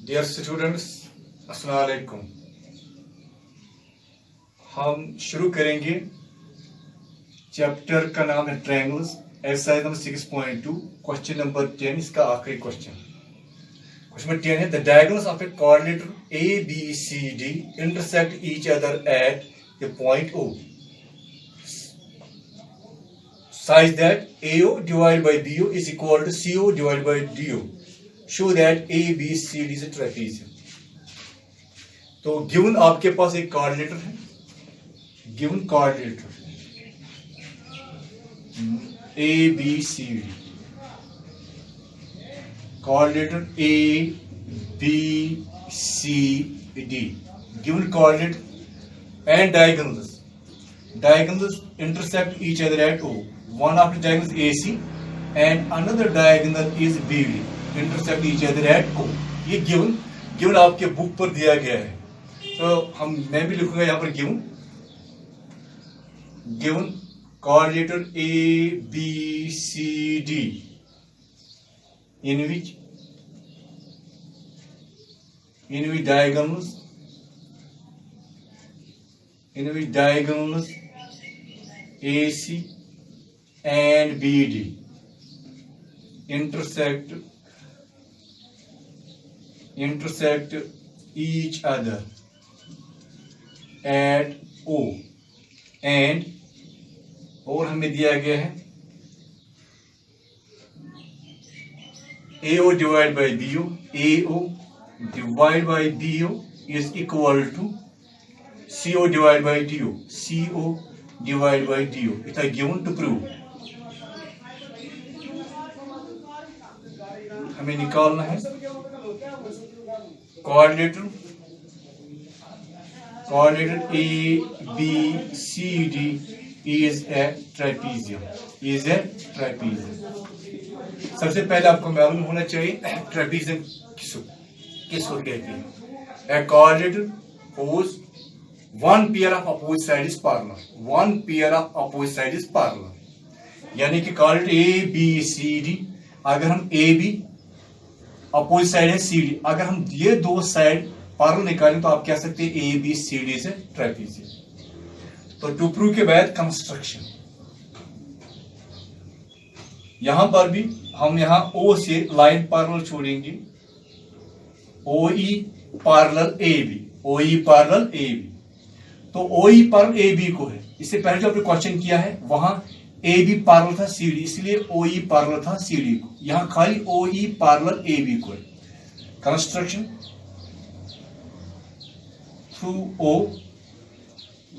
Dear students, अस्सलाम वालेकुम। हम शुरू करेंगे चैप्टर का नाम है triangles, exercise number 6.2, question number 10। इसका आखिरी क्वेश्चन नंबर 10 है the diagonals of a coordinator A B C D intersect each other at the point O such that AO divided by BO is equal to CO divided by DO. Show that ABCD is a trapezium. तो given आपके पास एक coordinator है, given coordinator ABCD, coordinator ABCD, given coordinator and diagonals intersect each other at O. One of the diagonals is AC and another diagonal is BD. Intersect each other at O. ये given आपके book पर दिया गया है, तो मैं भी लिखूंगा यहाँ पर given coordinator A B C D in which diagonals AC and BD intersect each other at O and और हमें दिया गया है AO divided by BO. AO divided by BO is equal to CO divided by DO. CO divided by DO. It is given to prove. हमें निकालना है coordinator A B C D is a trapezium. सबसे पहले आपको मालूम होना चाहिए trapezium किसको कहते हैं। A coordinator whose one pair of opposite side is parallel. यानी कि coordinator A B C D, अगर हम A B अपोजिट साइड है C D, अगर हम ये दो साइड पैरेलल निकालें तो आप कह सकते हैं A B C D से ट्रेपीजियम। तो टू प्रूव के बाद कंस्ट्रक्शन, यहां पर भी हम यहां O से लाइन पैरेलल छोड़ेंगे, OE पैरेलल AB, तो OE पैरेलल AB को है। इससे पहले जो आपने क्वेश्चन किया है वहां AB पैरेलल था CD, इसलिए OE पैरेलल था CD को, यहां खाली OE पैरेलल AB को है। Construction through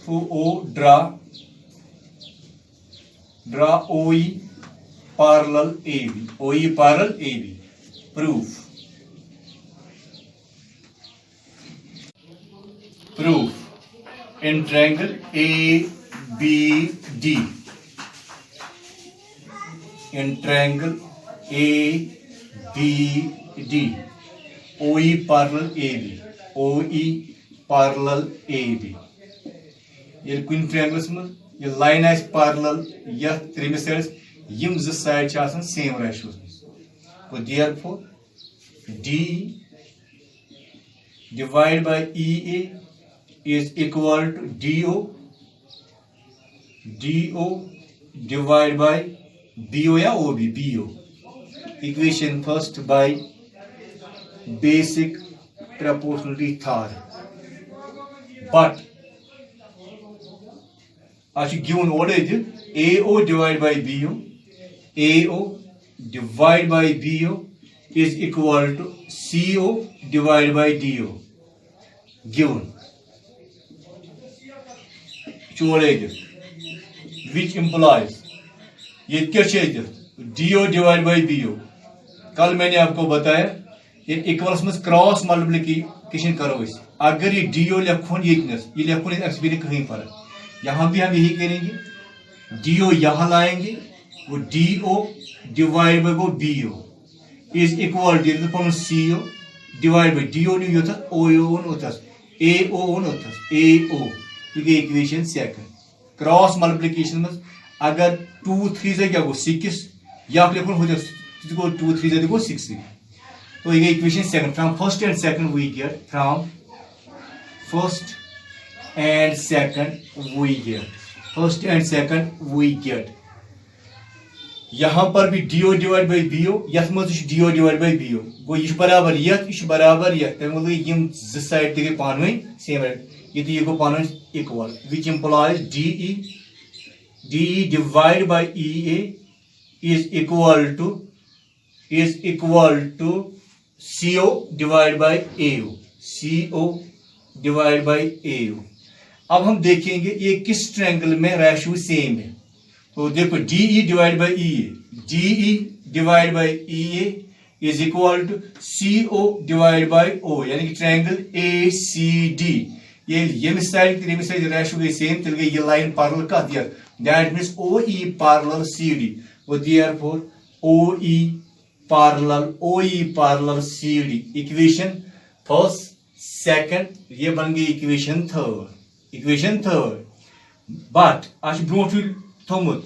O draw OE parallel AB, proof in triangle ABD, OE parallel AB, ये कुन ट्रायंगल्स में ये लाइन आस पैरेलल या त्रिमिस साइड्स यम ज साइड छ आसान सेम रेशियोस में, तो therefore D divided by EA is equal to DO divided by BO या OB, equation first by basic proportionality theorem. But as you given order AO divided by BO is equal to CO divided by DO, given which implies ये क्या चाहिए DO divided by BO। कल मैंने आपको बताया ये equals में cross multiplication करो, इस अगर ये DO लिखून ये लिखून एक्सपीरियंस कहीं पर, यहां भी हम यही करेंगे, DO यहां लाएंगे, वो DO डिवाइड बाय वो BO is equal to CO divide by DO न्यू योता OO होतास AO होतास AO, ये इक्वेशन सेकंड। क्रॉस मल्टीप्लिकेशन में अगर 2 3 से क्या गो 6 या लिखून हो जाए 2 3 से देखो 6, तो ये equation second, from first and second we get, from first and second we get, first and second we get, यहां पर भी डीओ डिवाइड बाय बीओ, यथ मज डीओ डिवाइड बाय बीओ गो, यह बराबर यथ, बराबर यथ, तमें मतलब यम ज साइड तक पानवे सेम, ये गो पान equal, which implies DE divided by EA is equal to CO divided by AO, CO divided by AO। अब हम देखेंगे ये किस ट्रायंगल में रेशियो सेम है। तो देखो DE divided by EA, DE divided by EA is equal to CO divided by O, यानी कि ट्रायंगल ACD, ये मिसाइल रेशियो गई सेम, तेल गई ये लाइन पैरेलल कत ये, that means OE parallel CD, so therefore OE parallel CD, equation first second, ये बन गई equation third, but आज ब्रोट थोमुत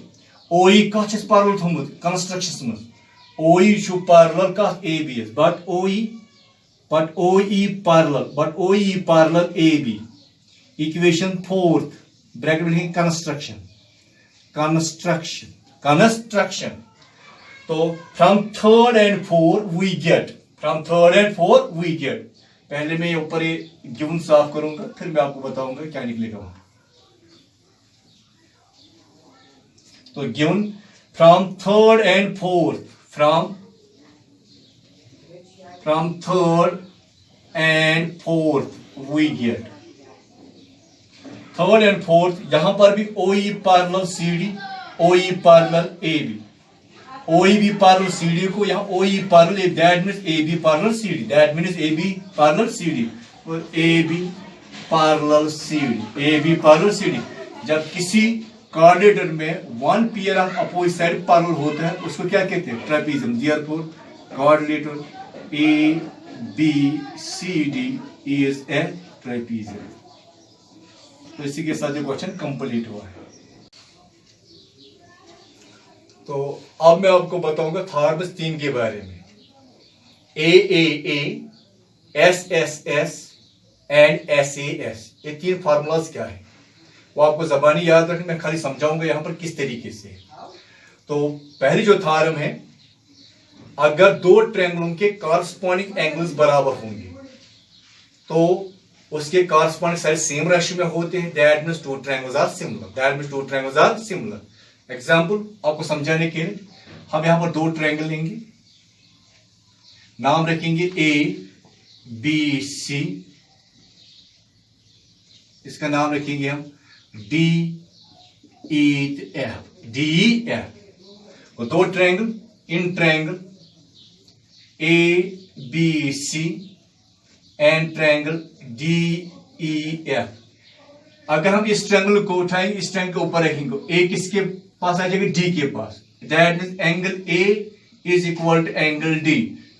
OE कत parallel थोमुत construction में, OE छु parallel कत ABS, but OE parallel AB, equation fourth, bracket में construction, तो from third and fourth we get, पहले मैं ऊपर ये गिवन साफ करूंगा, फिर मैं आपको बताऊंगा क्या निकलेगा वहां। तो given from third and fourth, from third and fourth we get, third and fourth, यहां पर भी OE parallel CD, OE parallel AB, OEB parallel CD को यहाँ OE parallel, that means AB parallel CD, that means AB parallel CD, और AB parallel CD, जब किसी coordinator में one pair of opposite side parallel होता है उसको क्या कहते हैं, trapezium. Therefore coordinator ABCD is a trapezium. तो इसी के साथ ये क्वेश्चन कंप्लीट हुआ है। तो अब मैं आपको बताऊंगा थॉर्मस 3 के बारे में, AAA, SSS एंड SAS, ये 3 फार्मूलाज क्या है वो आपको जबानी याद रखना, मैं खाली समझाऊंगा यहां पर किस तरीके से। तो पहली जो थॉरम है, अगर दो ट्रायंगलों के कॉरस्पॉन्डिंग एंगल्स बराबर होंगे तो उसके कॉरस्पॉन्डिंग साइड सेम रेशियो में होते हैं, that means two triangles are similar, example आपको समझाने के लिए हम यहां पर दो ट्रायंगल लेंगे, नाम रखेंगे ABC, इसका नाम रखेंगे हम DEF, और दो triangle, in triangle ABC and triangle DEF। अगर हम इस ट्रायंगल को उठाएंगे, इस ट्रायंगल के ऊपर रखेंगे, ए किसके पास आ जाएगा, D के पास, that means angle A is equal to angle D,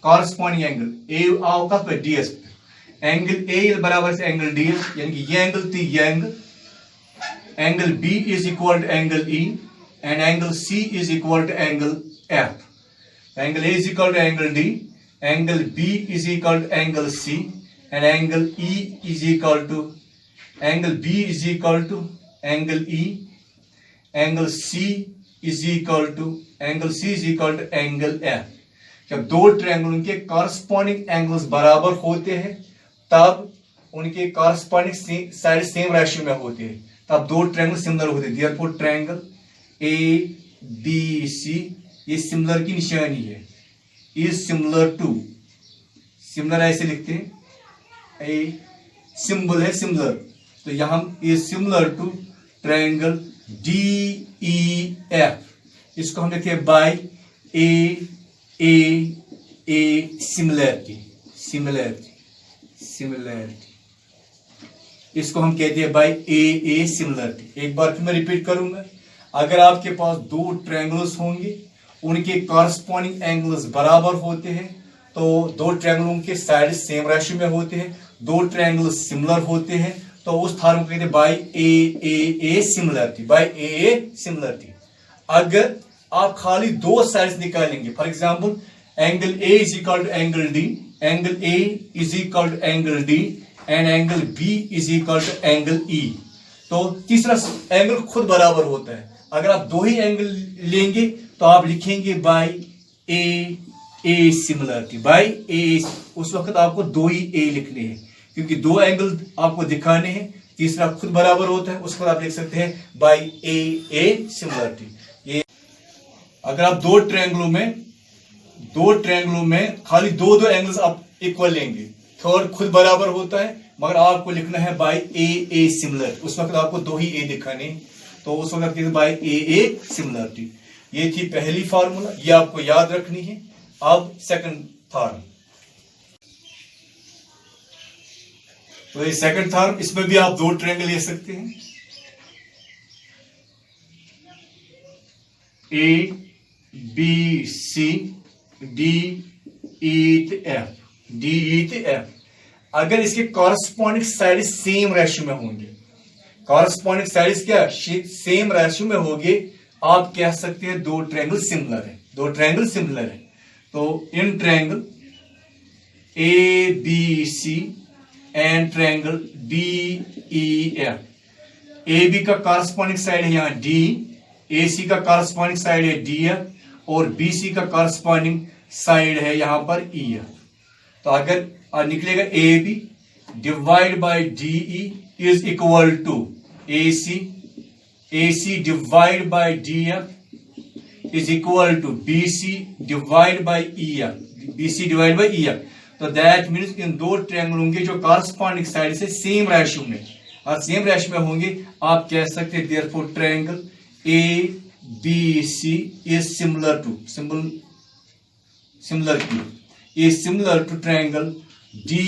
corresponding angle A आओ कत पे DS पे, एंगल A बराबर से एंगल DS, यानी कि ये एंगल थी ये angle B is equal to angle E and angle C is equal to angle F, angle A is equal to angle D, angle B is equal to angle C and angle E is equal to angle B is equal to angle E, angle C is equal to angle F। जब दो ट्रायंगलों के corresponding angles बराबर होते हैं तब उनके corresponding side same ratio में होते हैं, तब दो ट्रायंगल सिमिलर होते हैं। देयरफॉर ट्रायंगल ABC, ये सिमिलर की निशानी है, इज सिमिलर टू, सिमिलर ऐसे लिखते हैं, ए सिंबल है सिमिलर, तो यहां is similar to triangle DEF, इसको हम लिखते हैं बाय A सिमिलरिटी, इसको हम कहते हैं बाय A सिमिलरिटी। एक बार फिर मैं रिपीट करूंगा, अगर आपके पास दो ट्रायंगल्स होंगे, उनके कॉरस्पॉन्डिंग एंगल्स बराबर होते हैं तो दो ट्रायंगलों के साइड सेम रेशियो में होते हैं, दो ट्रायंगल सिमिलर होते हैं, तो उस थॉरम को कहते हैं बाय A सिमिलरिटी। अगर आप खाली दो साइड्स निकालेंगे, for example angle A is equal to angle D, angle A is equal to angle D and angle B is equal to angle E. तो तीसरा एंगल खुद बराबर होता है। अगर आप दो ही एंगल लेंगे तो आप लिखेंगे बाय ए सिमिलरिटी, बाय ए। उस वक्त आपको दो ही ए लिखने हैं क्योंकि दो एंगल आपको दिखाने हैं, तीसरा खुद बराबर होता है, उस पर आप लिख सकते हैं बाय ए सिमिलरिटी। ये अगर आप दो ट्रायंगलों में खाली दो एंगल्स आप इक्वल लेंगे, थर्ड खुद बराबर होता है मगर आपको लिखना है बाय ए सिमिलर, उस वक्त आपको दो ही ए दिखाने, तो उस वक्त बाय ए सिमिलरिटी। ये थी पहली फार्मूला, ये आपको याद रखनी है। अब सेकंड फार्म, तो ये सेकंड फार्म, इसमें भी आप दो ट्रायंगल ले सकते हैं, A B C D E F. अगर इसके कॉरस्पॉन्डिंग साइड सेम रेशियो में होंगे, कॉरस्पॉन्डिंग साइड क्या सेम रेशियो में होंगे, आप कह सकते हैं दो ट्रायंगल सिमिलर है, दो ट्रायंगल सिमिलर है। तो in triangle A B C and triangle D E F, A B का कॉरस्पॉन्डिंग साइड है यहाँ डी, ए सी का कॉरस्पॉन्डिंग साइड है डी एफ और बी सी का कॉरस्पॉन्डिंग साइड है यहां पर ई एफ। तो अगर निकलेगा A B divide by D E is equal to A C divide by D F is equal to B C divide by E F, B C divide by E F. तो that means इन दो ट्रायंगलों के जो corresponding side से same ratio में और same ratio में होंगे, आप कह सकते हैं therefore triangle A B C is similar to triangle D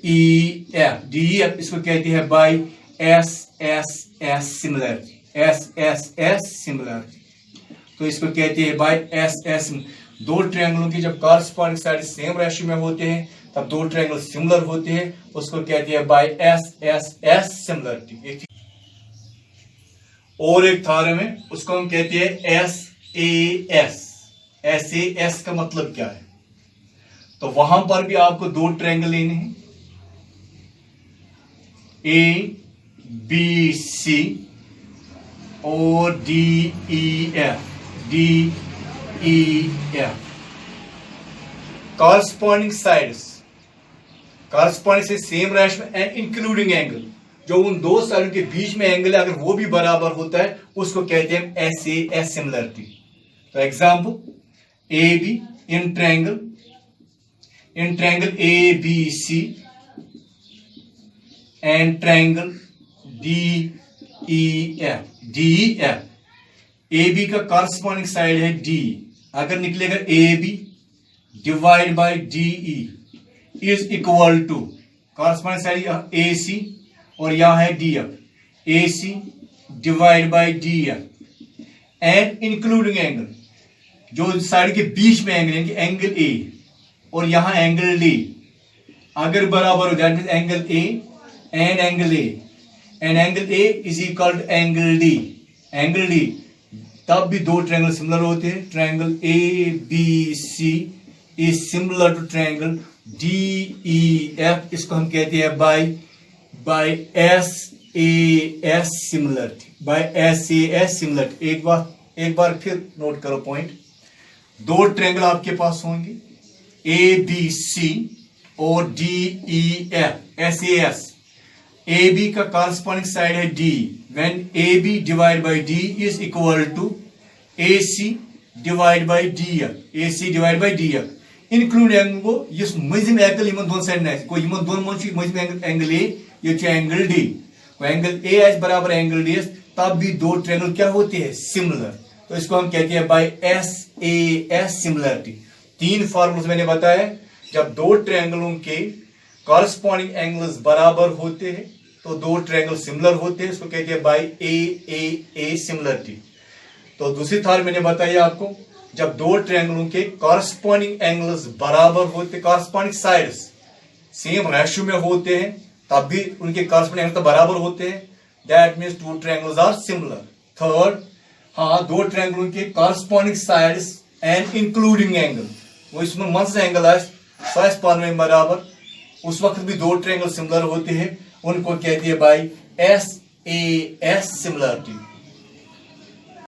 E F, इसको कहते हैं बाय एस सिमिलरिटी, तो इसको कहते हैं बाय एस। दो ट्रायंगलों की जब कॉरस्पॉन्डिंग साइड सेम रेशियो में होते हैं तब दो ट्रायंगल सिमिलर होते हैं, उसको कहते हैं बाय एस सिमिलरिटी। और एक थ्योरम है उसको हम कहते हैं एस का मतलब क्या है? तो वहां पर भी आपको दो ट्रायंगल लेने हैं, ए बी सी और डी ई एफ, कॉरस्पॉन्डिंग से same ratio and including angle, जो उन दो साइडों के बीच में एंगल है अगर वो भी बराबर होता है उसको कहते हैं एस सिमिलरिटी। तो example A B in triangle A B C and triangle D E F, A B का कॉरस्पॉन्डिंग साइड है डी, अगर निकलेगा A B divide by D E is equal to corresponding side A C और यहां है D F, A C divide by D F and including angle, जो side के बीच में एंगल एंगल ए और यहां एंगल डी अगर बराबर हो that means angle A and angle A is equal to angle D, तब भी दो ट्रायंगल सिमिलर होते हैं। Triangle A B C is similar to triangle D E F, इसको हम कहते हैं बाय एस सिमिलरिटी। एक बार फिर नोट करो पॉइंट, दो ट्रायंगल आपके पास होंगे ए बी सी और D E F, as A B का कॉरस्पॉन्डिंग साइड है D, when A B divide by D is equal to A C divide by D F, include angle को यस मजिम एंगल यमन दोन साइड ना को यमन दोन मन मजिम एंगल ए ये एंगल डी, एंगल ए एस बराबर एंगल डी एस, तब भी दो ट्रायंगल क्या होते हैं सिमिलर, तो इसको हम कहते हैं बाय एस सिमिलरिटी। तीन फॉर्मूले मैंने बताया, जब दो ट्रायंगलों के कॉरस्पॉन्डिंग एंगल्स बराबर होते हैं तो दो ट्रायंगल सिमिलर होते हैं, इसको कहते हैं बाय ए सिमिलरिटी। तो दूसरी थार मैंने बताया आपको, जब दो ट्रायंगलों के कॉरस्पॉन्डिंग एंगल्स बराबर होते, कॉरस्पॉन्डिंग साइड्स सेम रेशियो में होते हैं तब भी उनके कॉरस्पॉन्डिंग एंगल तो बराबर होते हैं, that means two triangles are similar. Third, हाँ दो ट्रायंगलों के corresponding sides and including angle, वो इसमें मंस एंगल है सो पान में बराबर, उस वक्त भी दो ट्रायंगल सिमिलर होते हैं, उनको कहती है भाई एस ए एस सिमिलरिटी।